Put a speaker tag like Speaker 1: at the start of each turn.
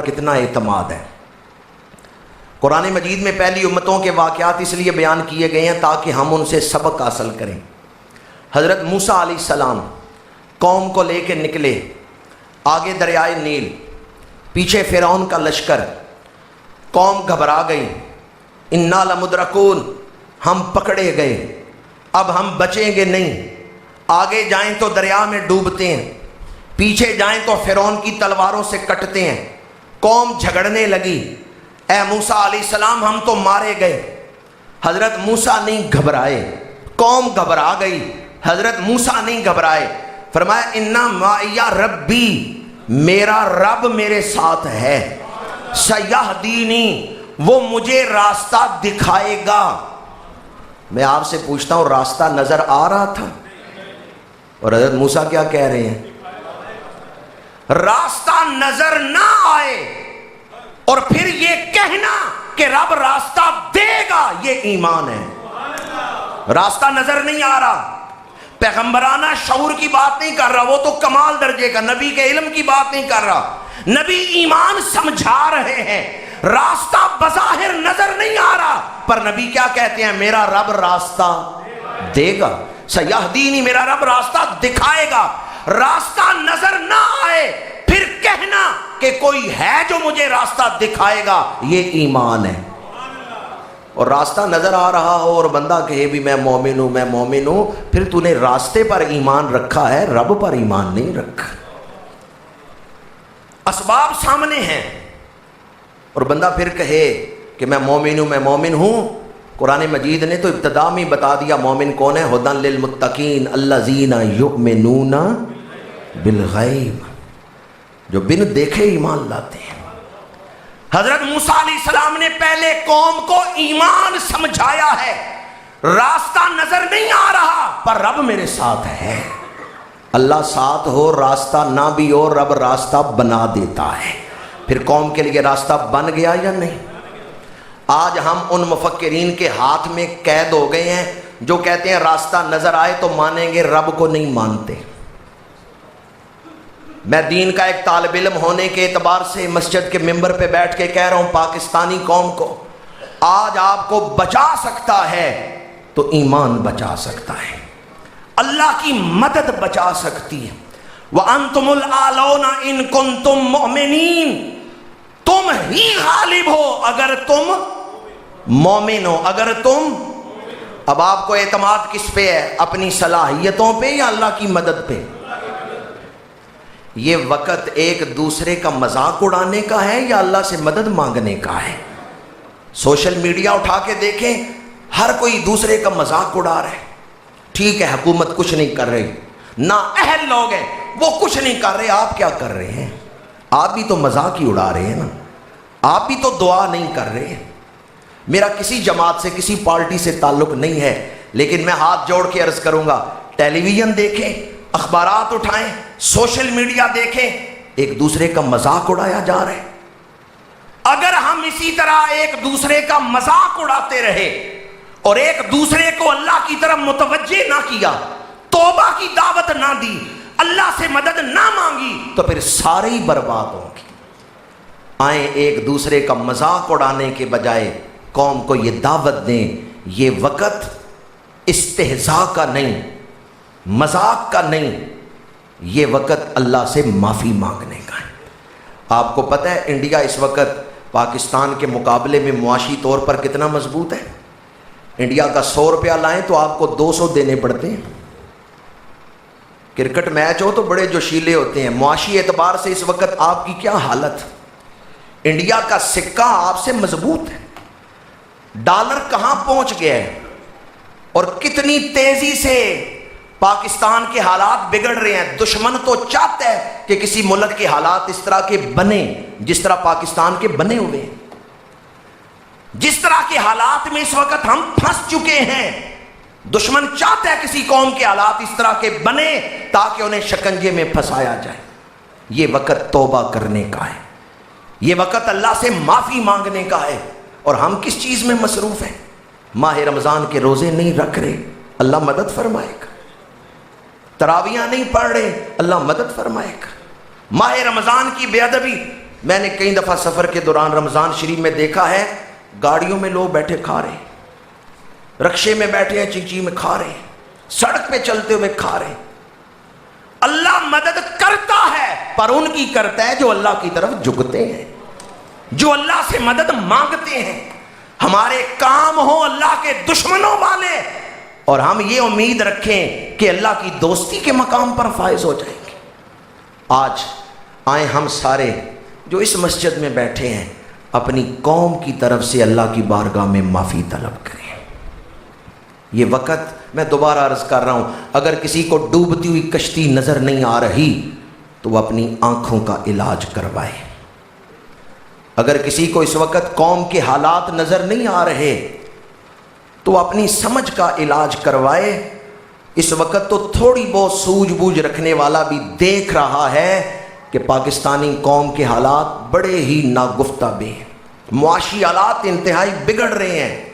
Speaker 1: کتنا اعتماد ہے۔ قرآن مجید میں پہلی امتوں کے واقعات اس لیے بیان کیے گئے ہیں تاکہ ہم ان سے سبق حاصل کریں۔ حضرت موسیٰ علیہ السلام قوم کو لے کے نکلے، آگے دریائے نیل، پیچھے فرعون کا لشکر، قوم گھبرا گئی، انا لمدرکون، ہم پکڑے گئے، اب ہم بچیں گے نہیں، آگے جائیں تو دریا میں ڈوبتے ہیں، پیچھے جائیں تو فرعون کی تلواروں سے کٹتے ہیں۔ قوم جھگڑنے لگی، اے موسیٰ علیہ السلام ہم تو مارے گئے۔ حضرت موسیٰ نہیں گھبرائے، قوم گھبرا گئی، حضرت موسیٰ نہیں گھبرائے، فرمایا انا معی ربی، میرا رب میرے ساتھ ہے، سیہدینی، وہ مجھے راستہ دکھائے گا۔ میں آپ سے پوچھتا ہوں، راستہ نظر آ رہا تھا؟ اور حضرت موسیٰ کیا کہہ رہے ہیں؟ راستہ نظر نہ آئے اور پھر یہ کہنا کہ رب راستہ دے گا، یہ ایمان ہے۔ راستہ نظر نہیں آ رہا، پیغمبرانہ شعور کی بات نہیں کر رہا، وہ تو کمال درجے کا، نبی کے علم کی بات نہیں کر رہا، نبی ایمان سمجھا رہے ہیں۔ راستہ بظاہر نظر نہیں آ رہا، پر نبی کیا کہتے ہیں؟ میرا رب راستہ دے گا، سیہدینی، میرا رب راستہ دکھائے گا۔ راستہ نظر نہ آئے پھر کہنا کہ کوئی ہے جو مجھے راستہ دکھائے گا، یہ ایمان ہے۔ اور راستہ نظر آ رہا ہو اور بندہ کہے بھی میں مومن ہوں، میں مومن ہوں، پھر تو نے راستے پر ایمان رکھا ہے، رب پر ایمان نہیں رکھا۔ اسباب سامنے ہیں اور بندہ پھر کہے کہ میں مومن ہوں، میں مومن ہوں۔ قرآن مجید نے تو ابتدا میں بتا دیا مومن کون ہے، ھدی للمتقین الذین یؤمنون بالغیب، جو بن دیکھے ایمان لاتے ہیں۔ حضرت موسیٰ علیہ السلام نے پہلے قوم کو ایمان سمجھایا ہے، راستہ نظر نہیں آ رہا پر رب میرے ساتھ ہے۔ اللہ ساتھ ہو، راستہ نہ بھی ہو، رب راستہ بنا دیتا ہے۔ پھر قوم کے لیے راستہ بن گیا یا نہیں؟ آج ہم ان مفکرین کے ہاتھ میں قید ہو گئے ہیں جو کہتے ہیں راستہ نظر آئے تو مانیں گے، رب کو نہیں مانتے۔ میں دین کا ایک طالب علم ہونے کے اعتبار سے مسجد کے ممبر پہ بیٹھ کے کہہ رہا ہوں، پاکستانی قوم کو آج آپ کو بچا سکتا ہے تو ایمان بچا سکتا ہے، اللہ کی مدد بچا سکتی ہے۔ وَأَنْتُمُ الْأَعْلَوْنَ إِن كُنتُم مُؤْمِنِينَ، تم ہی غالب ہو اگر تم مومن ہو، اگر تم۔ اب آپ کو اعتماد کس پہ ہے؟ اپنی صلاحیتوں پہ یا اللہ کی مدد پہ؟ یہ وقت ایک دوسرے کا مذاق اڑانے کا ہے یا اللہ سے مدد مانگنے کا ہے؟ سوشل میڈیا اٹھا کے دیکھیں، ہر کوئی دوسرے کا مذاق اڑا رہا ہے۔ ٹھیک ہے حکومت کچھ نہیں کر رہی، نا اہل لوگ ہیں وہ کچھ نہیں کر رہے، آپ کیا کر رہے ہیں؟ آپ بھی تو مذاق ہی اڑا رہے ہیں نا، آپ بھی تو دعا نہیں کر رہے ہیں۔ میرا کسی جماعت سے کسی پارٹی سے تعلق نہیں ہے، لیکن میں ہاتھ جوڑ کے عرض کروں گا، ٹیلی ویژن دیکھیں، اخبارات اٹھائیں، سوشل میڈیا دیکھیں، ایک دوسرے کا مذاق اڑایا جا رہا ہے۔ اگر ہم اسی طرح ایک دوسرے کا مذاق اڑاتے رہے اور ایک دوسرے کو اللہ کی طرف متوجہ نہ کیا، توبہ کی دعوت نہ دی، اللہ سے مدد نہ مانگی، تو پھر سارے ہی برباد ہوں گے۔ آئیں ایک دوسرے کا مذاق اڑانے کے بجائے قوم کو یہ دعوت دیں، یہ وقت استہزاء کا نہیں، مذاق کا نہیں، یہ وقت اللہ سے معافی مانگنے کا ہے۔ آپ کو پتہ ہے انڈیا اس وقت پاکستان کے مقابلے میں معاشی طور پر کتنا مضبوط ہے؟ انڈیا کا 100 روپیہ لائیں تو آپ کو 200 دینے پڑتے ہیں۔ کرکٹ میچ ہو تو بڑے جوشیلے ہوتے ہیں۔ معاشی اعتبار سے اس وقت آپ کی کیا حالت؟ انڈیا کا سکہ آپ سے مضبوط ہے۔ ڈالر کہاں پہنچ گیا ہے اور کتنی تیزی سے پاکستان کے حالات بگڑ رہے ہیں۔ دشمن تو چاہتا ہے کہ کسی ملک کے حالات اس طرح کے بنے جس طرح پاکستان کے بنے ہوئے ہیں۔ جس طرح کے حالات میں اس وقت ہم پھنس چکے ہیں، دشمن چاہتا ہے کسی قوم کے حالات اس طرح کے بنے تاکہ انہیں شکنجے میں پھنسایا جائے۔ یہ وقت توبہ کرنے کا ہے، یہ وقت اللہ سے معافی مانگنے کا ہے۔ اور ہم کس چیز میں مصروف ہیں؟ ماہ رمضان کے روزے نہیں رکھ رہے، اللہ مدد فرمائے گا۔ تراویاں نہیں پڑھ رہے، اللہ مدد فرمائے گا۔ ماہ رمضان کی بے ادبی میں نے کئی دفعہ سفر کے دوران رمضان شریف میں دیکھا ہے گاڑیوں میں لوگ بیٹھے کھا رہے ہیں، رکشے میں بیٹھے ہیں چیچی میں کھا رہے ہیں، سڑک پہ چلتے ہوئے کھا رہے ہیں۔ اللہ مدد کرتا ہے پر ان کی کرتا ہے جو اللہ کی طرف جھکتے ہیں، جو اللہ سے مدد مانگتے ہیں۔ ہمارے کام ہو اللہ کے دشمنوں والے اور ہم یہ امید رکھیں کہ اللہ کی دوستی کے مقام پر فائز ہو جائیں گے۔ آج آئیں ہم سارے جو اس مسجد میں بیٹھے ہیں اپنی قوم کی طرف سے اللہ کی بارگاہ میں معافی طلب کریں۔ یہ وقت میں دوبارہ عرض کر رہا ہوں، اگر کسی کو ڈوبتی ہوئی کشتی نظر نہیں آ رہی تو وہ اپنی آنکھوں کا علاج کروائے۔ اگر کسی کو اس وقت قوم کے حالات نظر نہیں آ رہے تو اپنی سمجھ کا علاج کروائے۔ اس وقت تو تھوڑی بہت سوجھ بوجھ رکھنے والا بھی دیکھ رہا ہے کہ پاکستانی قوم کے حالات بڑے ہی ناگفتہ بے ہیں، معاشی حالات انتہائی بگڑ رہے ہیں۔